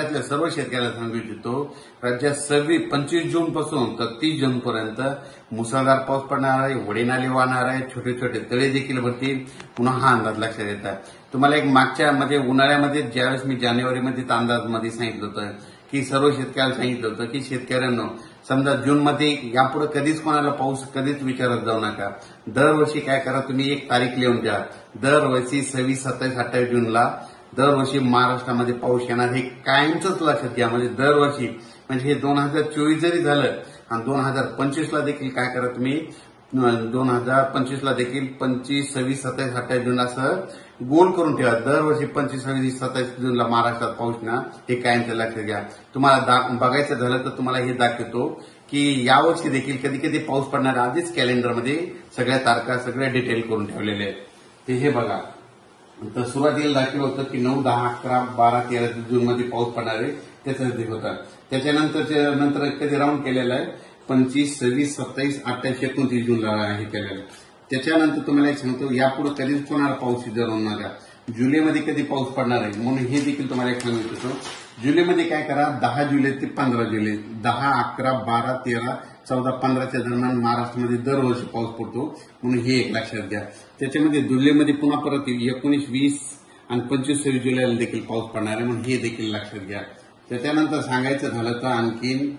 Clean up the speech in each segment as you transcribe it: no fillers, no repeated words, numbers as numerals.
राज्यातल्या सर्व शेतकऱ्याला सांगू इच्छितो, राज्यात 25 जून पासून तर 30 जून पर्यंत मुसळधार पाऊस पडणार आहे, वडी नाले वाहणार आहे, छोटे छोटे तळे देखील भरतील. पुन्हा हा अंदाज लक्षात येतात. तुम्हाला एक मागच्या उन्हाळ्यामध्ये ज्यावेळेस मी जानेवारीमध्ये अंदाजमध्ये सांगितलं होतं की सर्व शेतकऱ्याला सांगितलं होतं की शेतकऱ्यांना समजा जूनमध्ये यापुढे कधीच कोणाला पाऊस कधीच विचारत जाऊ नका. दरवर्षी काय करा, तुम्ही एक तारीख लिहून द्या. दरवर्षी 26, 27, 28 जूनला दरवर्षी महाराष्ट्रामध्ये पाऊस येणार हे कायमच लक्षात घ्या. म्हणजे दरवर्षी म्हणजे हे 2024 जरी झालं आणि 2025ला देखील काय करा तुम्ही 2025ला देखील 25, 26, 27, 28 जून असं गोल करून ठेवा. दरवर्षी 25, 26, 27 जूनला महाराष्ट्रात पाऊस ना हे कायमचं लक्षात घ्या. तुम्हाला बघायचं झालं तर तुम्हाला हे दाखवतो की यावर्षी देखील कधी कधी पाऊस पडणार आधीच कॅलेंडरमध्ये सगळ्या तारखा सगळ्या डिटेल करून ठेवलेल्या आहेत. ते हे बघा. तर सुरुवातीला दाखवलं होतं की 9, 10, 11, 12, 13 जूनमध्ये पाऊस पडणार आहे त्याचं होता. त्याच्यानंतर कधी राऊंड केलेला आहे 25, 26, 27, 28, 29 जूनला हे केलेलं. त्याच्यानंतर तुम्हाला एक सांगतो यापुढे कधीच कोणाला पाऊस जाणवू नका. जुलैमध्ये कधी पाऊस पडणार आहे म्हणून हे देखील तुम्हाला एक सांगू इच्छितो. जुलैमध्ये काय करा 10 जुलै ते 15 जुलै 10, 11, 12, 13, 14, 15च्या दरम्यान महाराष्ट्रामध्ये दरवर्षी पाऊस पडतो म्हणून हे एक लक्षात घ्या. त्याच्यामध्ये जुलैमध्ये पुन्हा परत 19, 20 आणि 25, 26 जुलैला देखील पाऊस पडणार आहे म्हणून हे देखील लक्षात घ्या. त्याच्यानंतर सांगायचं झालं तर आणखीन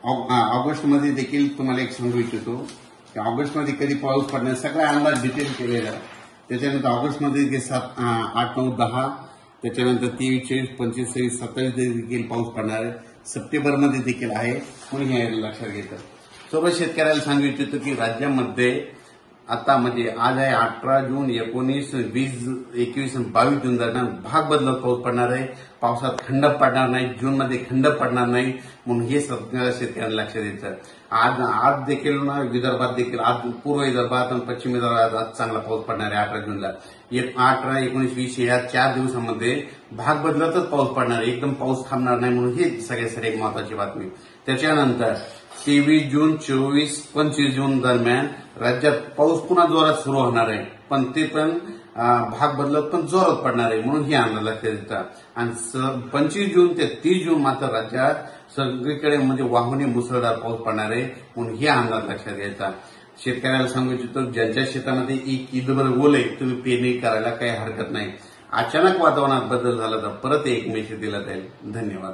ऑगस्टमध्ये देखील तुम्हाला एक सांगू इच्छितो की ऑगस्टमध्ये कधी पाऊस पडणार सगळा अंदाज डिटेल केलेला. त्याच्यानंतर ऑगस्टमध्ये 7, 8, 9, 10 त्याच्यानंतर 23, 24, 25, 26, 27 देखील पाऊस पडणार आहे. सप्टेंबरमध्ये देखील आहे म्हणून हे लक्षात घेतं. सर्व शेतकऱ्याला सांगू इच्छितो की राज्यामध्ये आता आज आहे 18 जून, 19, 20, 21 आणि 22 जून दरम्यान भाग बदलत पाऊस पडणार आहे. पावसात खंड पडणार नाही, जूनमध्ये खंड पडणार नाही म्हणून हे सगळ्या शेतकऱ्यांना लक्षात द्यायचं. आज देखील विदर्भात देखील आज पूर्व विदर्भात आणि पश्चिम विदर्भात आज चांगला पाऊस पडणार आहे 18 जूनला. 18, 19, 20 या 4 दिवसांमध्ये भाग बदलतच पाऊस पडणार आहे. एकदम पाऊस थांबणार नाही म्हणून ही सगळ्यासाठी एक महत्वाची बातमी. त्याच्यानंतर 23 जून, 24, 25 जून दरम्यान राज्यात पाऊस पुन्हा जोरात सुरू होणार आहे पण ते पण भाग बदलत पण जोरात पडणार आहे म्हणून ही अंदाज लक्षात येतात. आणि 25 जून ते 30 जून मात्र राज्यात सगळीकडे वाहूने मुसळधार पाऊस पडणार आहे म्हणून ही अंदाज लक्षात घ्यायचा. शेतकऱ्याला सांगू इच्छितो ज्यांच्या शेतामध्ये एक ईदभर ओल आहे तुम्ही पेरणी करायला काही हरकत नाही. अचानक वातावरणात बदल झाला तर परत एक मेसेज दिला जाईल. धन्यवाद.